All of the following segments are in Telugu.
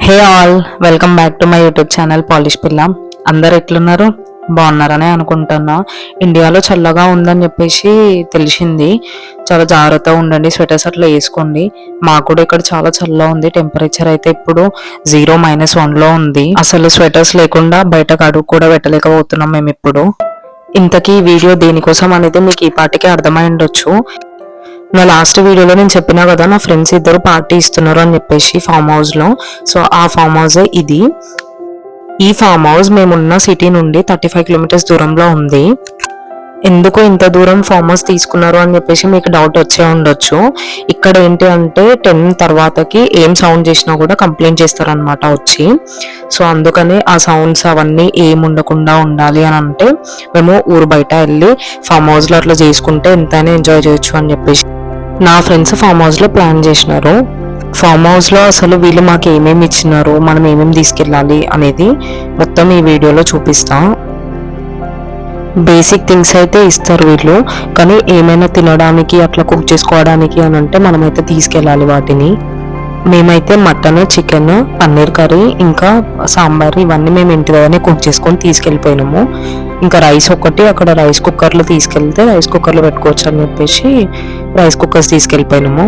Hey all, welcome back to my YouTube channel polish పిల్ల. అందరు ఎట్లున్నారు? బాగున్నారనే అనుకుంటున్నా. ఇండియాలో చల్లగా ఉందని చెప్పేసి తెలిసింది. చాలా జాగ్రత్తగా ఉండండి, స్వెటర్స్ అట్లా వేసుకోండి. మాకు కూడా ఇక్కడ చాలా చల్లగా ఉంది. టెంపరేచర్ అయితే ఇప్పుడు 0-1లో ఉంది. అసలు స్వెటర్స్ లేకుండా బయటకు అడుగు కూడా పెట్టలేకపోతున్నాం మేము ఇప్పుడు. ఇంతకీ ఈ వీడియో దేనికోసం అనేది మీకు ఈ పాటికి అర్థమై ఉండొచ్చు. నా లాస్ట్ వీడియోలో నేను చెప్పినా కదా, నా ఫ్రెండ్స్ ఇద్దరు పార్టీ ఇస్తున్నారు అని చెప్పేసి ఫామ్ హౌస్లో. సో ఆ ఫామ్ హౌసే ఇది. ఈ ఫామ్ హౌస్ మేమున్న సిటీ నుండి 35 కిలోమీటర్స్ దూరంలో ఉంది. ఎందుకు ఇంత దూరం ఫామ్ హౌస్ తీసుకున్నారు అని చెప్పేసి మీకు డౌట్ వచ్చే ఉండొచ్చు. ఇక్కడ ఏంటి అంటే 10 తర్వాతకి ఏం సౌండ్ చేసినా కూడా కంప్లైంట్ చేస్తారనమాట వచ్చి. సో అందుకని ఆ సౌండ్స్ అవన్నీ ఏం ఉండకుండా ఉండాలి అని అంటే మేము ఊరు బయట వెళ్ళి ఫామ్ హౌస్లో అట్లా చేసుకుంటే ఎంతైనా ఎంజాయ్ చేయొచ్చు అని చెప్పేసి నా ఫ్రెండ్స్ ఫామ్ హౌస్లో ప్లాన్ చేసినారు. ఫామ్ హౌస్లో అసలు వీళ్ళు మాకు ఏమేమి ఇచ్చినారు, మనం ఏమేమి తీసుకెళ్ళాలి అనేది మొత్తం ఈ వీడియోలో చూపిస్తాం. బేసిక్ థింగ్స్ అయితే ఇస్తారు వీళ్ళు, కానీ ఏమైనా తినడానికి అట్లా కుక్ చేసుకోవడానికి అని అంటే మనమైతే తీసుకెళ్ళాలి వాటిని. మేమైతే మటన్, చికెన్, పన్నీర్ కర్రీ ఇంకా సాంబార్ ఇవన్నీ మేము ఇంటి దగ్గరనే కుక్ చేసుకొని తీసుకెళ్ళిపోయినాము. ఇంకా రైస్ ఒకటి అక్కడ రైస్ కుక్కర్లో తీసుకెళ్తే రైస్ కుక్కర్లో పెట్టుకోవచ్చు అని చెప్పేసి రైస్ కుక్కర్స్ తీసుకెళ్ళిపోయినాము.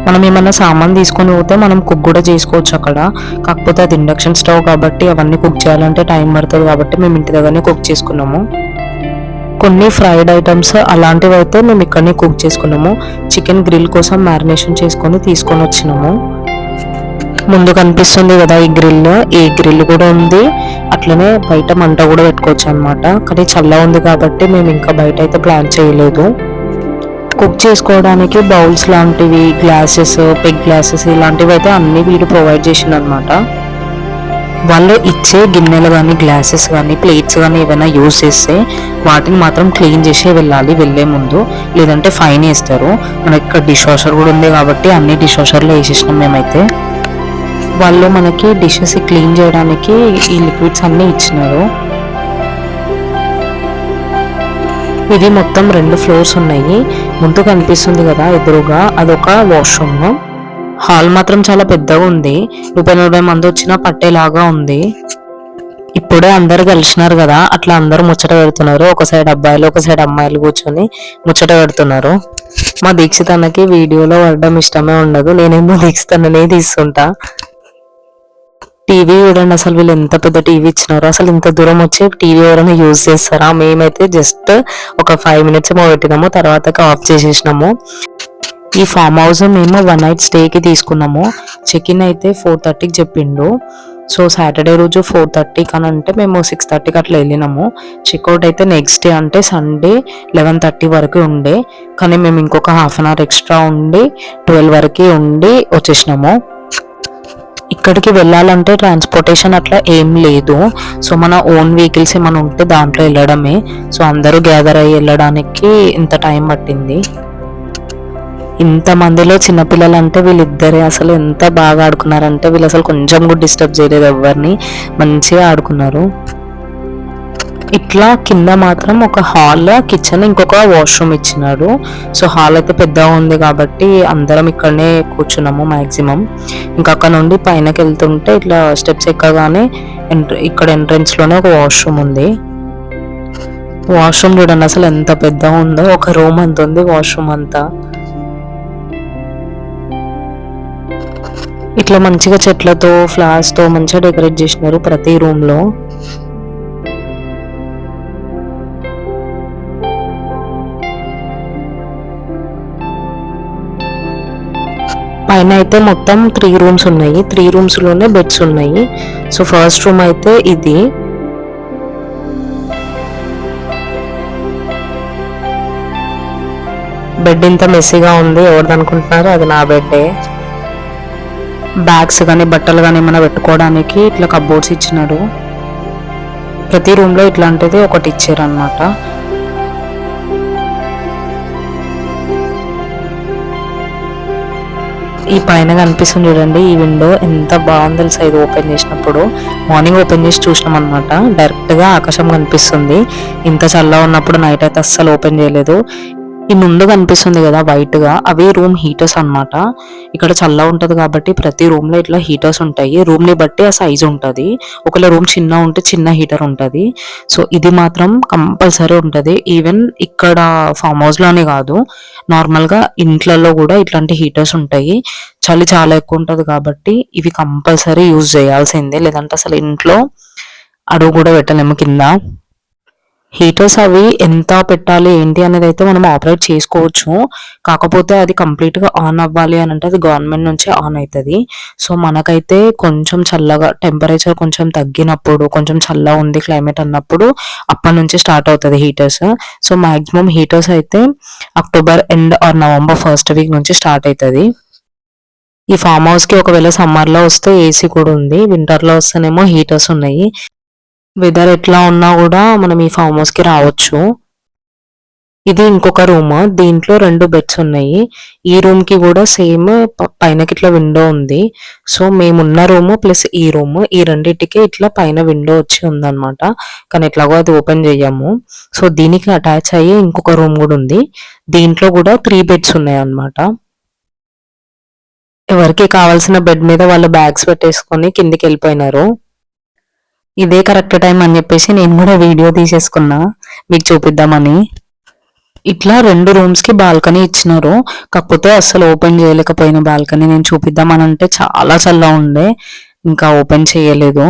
మనం ఏమన్నా సామాన్ తీసుకొని పోతే మనం కుక్ కూడా చేసుకోవచ్చు అక్కడ. కాకపోతే అది ఇండక్షన్ స్టవ్ కాబట్టి అవన్నీ కుక్ చేయాలంటే టైం పడుతుంది కాబట్టి మేము ఇంటి దగ్గరనే కుక్ చేసుకున్నాము. కొన్ని ఫ్రైడ్ ఐటమ్స్ అలాంటివి అయితే మేము ఇక్కడనే కుక్ చేసుకున్నాము. చికెన్ గ్రిల్ కోసం మ్యారినేషన్ చేసుకొని తీసుకొని వచ్చినాము. ముందు కనిపిస్తుంది కదా ఈ గ్రిల్, ఈ గ్రిల్ కూడా ఉంది. అట్లనే బయట మంట కూడా పెట్టుకోవచ్చు అనమాట. కానీ చల్ల ఉంది కాబట్టి మేము ఇంకా బయట అయితే ప్లాన్ చేయలేదు. కుక్ చేసుకోవడానికి బౌల్స్ లాంటివి, గ్లాసెస్, పెగ్ గ్లాసెస్ ఇలాంటివి అయితే అన్ని వీడు ప్రొవైడ్ చేసిండు అనమాట. వాళ్ళు ఇచ్చే గిన్నెలు కానీ, గ్లాసెస్ కానీ, ప్లేట్స్ కానీ ఏమైనా యూజ్ చేస్తే వాటిని మాత్రం క్లీన్ చేసి వెళ్ళాలి వెళ్ళే ముందు, లేదంటే ఫైన్ వేస్తారు. మనకి ఇక్కడ డిష్ వాషర్ కూడా ఉంది కాబట్టి అన్ని డిష్ వాషర్లో వేసేసినాం మేమైతే. వాళ్ళు మనకి డిషెస్ క్లీన్ చేయడానికి ఈ లిక్విడ్స్ అన్నీ ఇచ్చినారు. ఇది మొత్తం 2 ఫ్లోర్స్ ఉన్నాయి. ముందు కనిపిస్తుంది కదా ఎదురుగా, అదొక వాష్రూమ్. హాల్ మాత్రం చాలా పెద్దగా ఉంది. 30-40 మంది వచ్చినా పట్టేలాగా ఉంది. ఇప్పుడే అందరు కలిసినారు కదా, అట్లా అందరూ ముచ్చట పెడుతున్నారు. ఒక సైడ్ అబ్బాయిలు, ఒక సైడ్ అమ్మాయిలు కూర్చొని ముచ్చట పెడుతున్నారు. మా దీక్షిత్ అన్నకి వీడియోలో పడడం ఇష్టమే ఉండదు. నేనేమో దీక్షిత్ అన్ననే తీస్తుంటా. టీవీ చూడండి, అసలు వీళ్ళు ఎంత పెద్ద టీవీ ఇచ్చినారో. అసలు ఇంత దూరం వచ్చి టీవీ ఎవరైనా యూజ్ చేస్తారా? మేమైతే జస్ట్ ఒక 5 మినిట్స్ ఏమో పెట్టినాము, తర్వాత ఆఫ్ చేసేసినాము. ఈ ఫామ్ హౌస్ మేము 1 నైట్ స్టేకి తీసుకున్నాము. చెక్ ఇన్ అయితే 4:30కి చెప్పిండు. సో సాటర్డే రోజు 4:30 అని అంటే మేము 6:30కి అట్లా వెళ్ళినాము. చెక్అవుట్ అయితే నెక్స్ట్ డే అంటే సండే 11:30 వరకు ఉండే, కానీ మేము ఇంకొక హాఫ్ అన్ అవర్ ఎక్స్ట్రా ఉండి 12 వరకు ఉండి వచ్చేసినాము. ఇక్కడికి వెళ్ళాలంటే ట్రాన్స్పోర్టేషన్ అట్లా ఏం లేదు. సో మన ఓన్ వెహికల్స్ ఏమైనా ఉంటే దాంట్లో వెళ్ళడమే. సో అందరూ గ్యాదర్ అయ్యి వెళ్ళడానికి ఇంత టైం పట్టింది. ఇంతమందిలో చిన్నపిల్లలు అంటే వీళ్ళిద్దరే అసలు ఎంత బాగా ఆడుకున్నారంటే, వీళ్ళు అసలు కొంచెం కూడా డిస్టర్బ్ చేయలేదు ఎవరిని, మంచిగా ఆడుకున్నారు. ఇట్లా కింద మాత్రం ఒక హాల్, కిచెన్, ఇంకొక వాష్రూమ్ ఇచ్చినాడు. సో హాల్ అయితే పెద్దగా ఉంది కాబట్టి అందరం ఇక్కడనే కూర్చున్నాము మ్యాక్సిమం. ఇంకా అక్కడ నుండి పైనకి వెళ్తుంటే ఇట్లా స్టెప్స్ ఎక్కగానే ఇక్కడ ఎంట్రన్స్ లోనే ఒక వాష్రూమ్ ఉంది. వాష్రూమ్ చూడండి అసలు ఎంత పెద్దగా ఉందో, ఒక రూమ్ అంత ఉంది వాష్రూమ్ అంతా. ఇట్లా మంచిగా చెట్లతో, ఫ్లవర్స్ తో మంచిగా డెకరేట్ చేసినారు ప్రతి రూమ్ లో. పైన అయితే మొత్తం 3 రూమ్స్ ఉన్నాయి. 3 రూమ్స్ లోనే బెడ్స్ ఉన్నాయి. సో ఫస్ట్ రూమ్ అయితే ఇది. బెడ్ ఇంత మెస్సీగా ఉంది. ఎవరిది అనుకుంటున్నారు? అది నా బెడ్డే. బ్యాగ్స్ కానీ, బట్టలు కానీ ఏమైనా పెట్టుకోవడానికి ఇట్లా కబోర్డ్స్ ఇచ్చినాడు. ప్రతి రూమ్ లో ఇట్లాంటిది ఒకటి ఇచ్చారు అన్నమాట. ఈ పైన కనిపిస్తుంది చూడండి, ఈ విండో ఎంత బాగుంది తెలుసా. ఇది ఓపెన్ చేసినప్పుడు, మార్నింగ్ ఓపెన్ చేసి చూసినాం అనమాట, డైరెక్ట్ గా ఆకాశం కనిపిస్తుంది. ఇంత చల్లగా ఉన్నప్పుడు నైట్ అయితే అస్సలు ఓపెన్ చేయలేదు. ఈ ముందు కనిపిస్తుంది కదా వైట్ గా, అవి రూమ్ హీటర్స్ అన్నమాట. ఇక్కడ చల్ల ఉంటది కాబట్టి ప్రతి రూమ్ లో ఇట్లా హీటర్స్ ఉంటాయి. రూమ్ ని బట్టి ఆ సైజ్ ఉంటది. ఒకవేళ రూమ్ చిన్న ఉంటే చిన్న హీటర్ ఉంటది. సో ఇది మాత్రం కంపల్సరీ ఉంటది. ఈవెన్ ఇక్కడ ఫామ్ హౌస్ లోనే కాదు, నార్మల్ గా ఇంట్లలో కూడా ఇట్లాంటి హీటర్స్ ఉంటాయి. చలి చాలా ఎక్కువ ఉంటది కాబట్టి ఇవి కంపల్సరీ యూజ్ చేయాల్సిందే, లేదంటే అసలు ఇంట్లో అడుగు కూడా పెట్టలేము కింద. హీటర్స్ అవి ఎంత పెట్టాలి ఏంటి అనేది అయితే మనం ఆపరేట్ చేసుకోవచ్చు. కాకపోతే అది కంప్లీట్ గా ఆన్ అవ్వాలి అని అంటే అది గవర్నమెంట్ నుంచి ఆన్ అవుతుంది. సో మనకైతే కొంచెం చల్లగా టెంపరేచర్ కొంచెం తగ్గినప్పుడు, కొంచెం చల్లగా ఉంది క్లైమేట్ అన్నప్పుడు అప్పటి నుంచి స్టార్ట్ అవుతుంది హీటర్స్. సో మాక్సిమం హీటర్స్ అయితే October end or November first week నుంచి స్టార్ట్ అవుతుంది. ఈ ఫామ్ హౌస్ కి ఒకవేళ సమ్మర్ లో వస్తే ఏసీ కూడా ఉంది, వింటర్ లో వస్తేనేమో హీటర్స్ ఉన్నాయి. వెదర్ ఎట్లా ఉన్నా కూడా మనం ఈ ఫామ్ హౌస్ కి రావచ్చు. ఇది ఇంకొక రూమ్, దీంట్లో 2 బెడ్స్ ఉన్నాయి. ఈ రూమ్ కి కూడా సేమ్ పైనకి ఇట్లా విండో ఉంది. సో మేమున్న రూమ్ ప్లస్ ఈ రూమ్, ఈ రెండింటికి ఇట్లా పైన విండో వచ్చి ఉందన్నమాట. కానీ ఎట్లాగో అది ఓపెన్ చెయ్యము. సో దీనికి అటాచ్ అయ్యి ఇంకొక రూమ్ కూడా ఉంది. దీంట్లో కూడా 3 బెడ్స్ ఉన్నాయి అన్నమాట. ఎవరికి కావాల్సిన బెడ్ మీద వాళ్ళ బ్యాగ్స్ పెట్టేసుకొని కిందికి వెళ్ళిపోయినారు. ఇదే కరెక్ట్ టైం అని చెప్పేసి నేను కూడా వీడియో తీసేసుకున్నా మీకు చూపిద్దామని. ఇట్లా 2 రూమ్స్ కి బాల్కనీ ఇచ్చినారు. కాకపోతే అస్సలు ఓపెన్ చేయలేకపోయిన బాల్కనీ. నేను చూపిద్దామని అంటే చాలా చల్లగా ఉండే, ఇంకా ఓపెన్ చేయలేదు.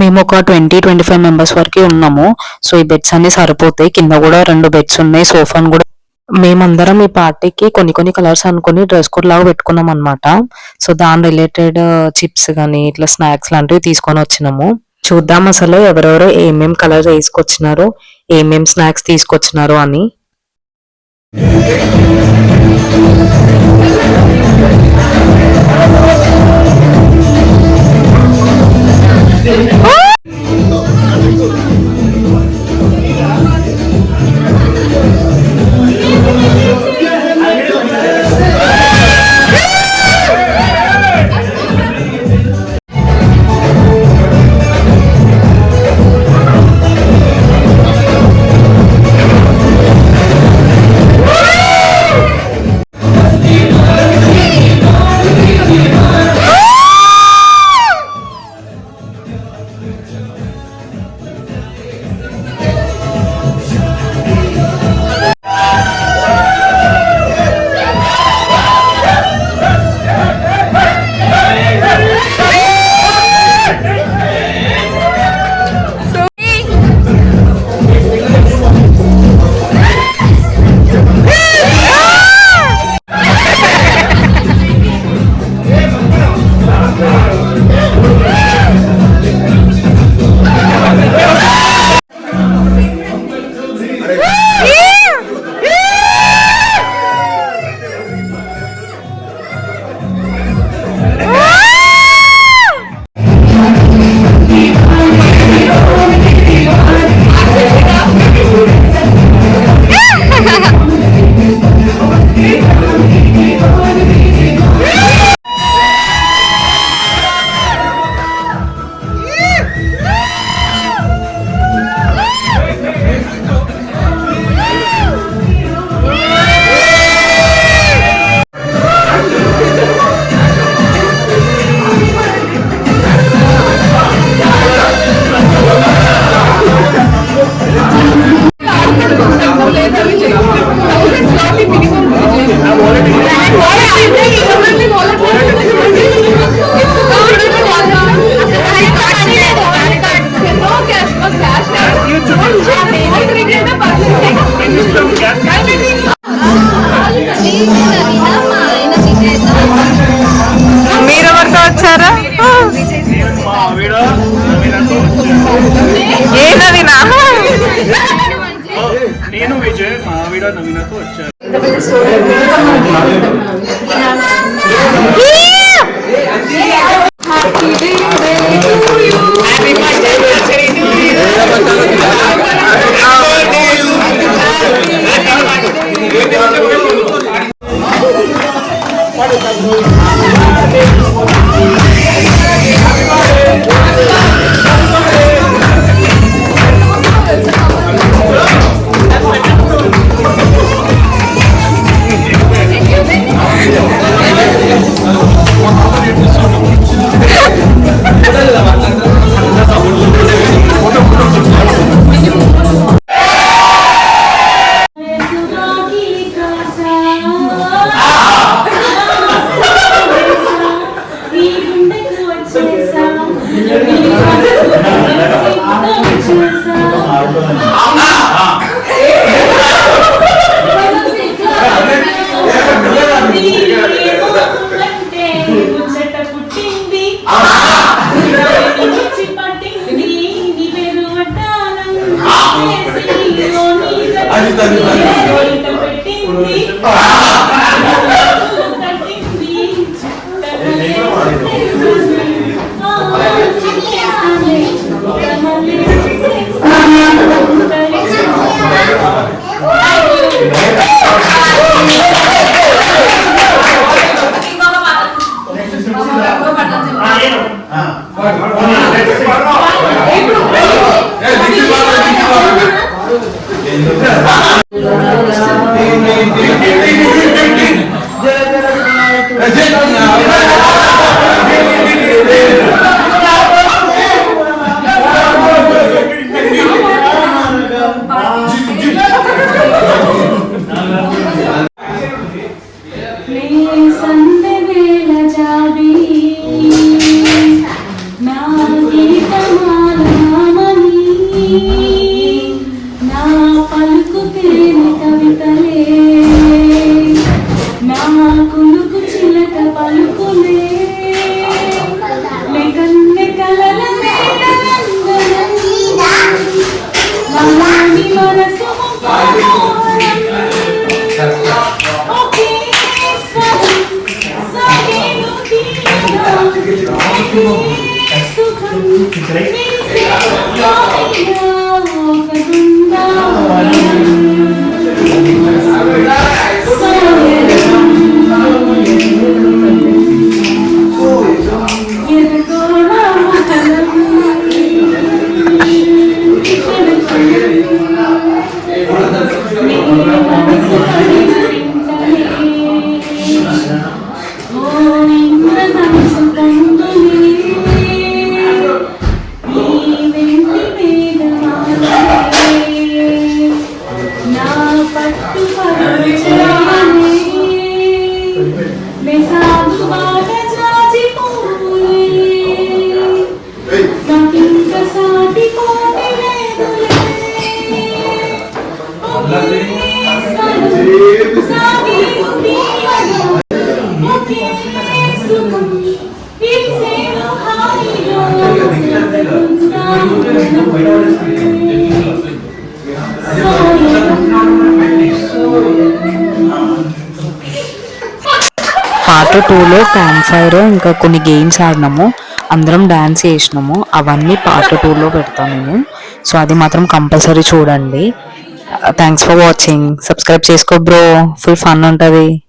మేము ఒక 20-25 మెంబర్స్ వరకు ఉన్నాము. సో ఈ బెడ్స్ అన్ని సరిపోతాయి. కింద కూడా 2 బెడ్స్ ఉన్నాయి, సోఫాను కూడా. మేమందరం ఈ పార్టీకి కొన్ని కలర్స్ అనుకుని డ్రెస్ కోడ్ లాగా పెట్టుకున్నాం అనమాట. సో దాని రిలేటెడ్ చిప్స్ కానీ ఇట్లా స్నాక్స్ లాంటివి తీసుకొని వచ్చినాము. చూద్దాం అసలు ఎవరెవరు ఏమేం కలర్స్ వేసుకొచ్చినారో, ఏమేం స్నాక్స్ తీసుకొచ్చినారో అని. మీరెవరితో వచ్చారా? ఏ నవీనా? నేను విజయ్, మా ఆవిడ నవీనతో వచ్చాను. పార్ట్ 2లో క్యాంప్ ఫైర్ ఇంకా కొన్ని గేమ్స్ ఆడినాము, అందరం డాన్స్ చేసినాము. అవన్నీ పార్ట్ 2లో పెడతాను నేను. సో అది మాత్రం కంపల్సరీ చూడండి. Thanks for watching. సబ్స్క్రైబ్ చేసుకో బ్రో, ఫుల్ ఫన్ ఉంటుంది.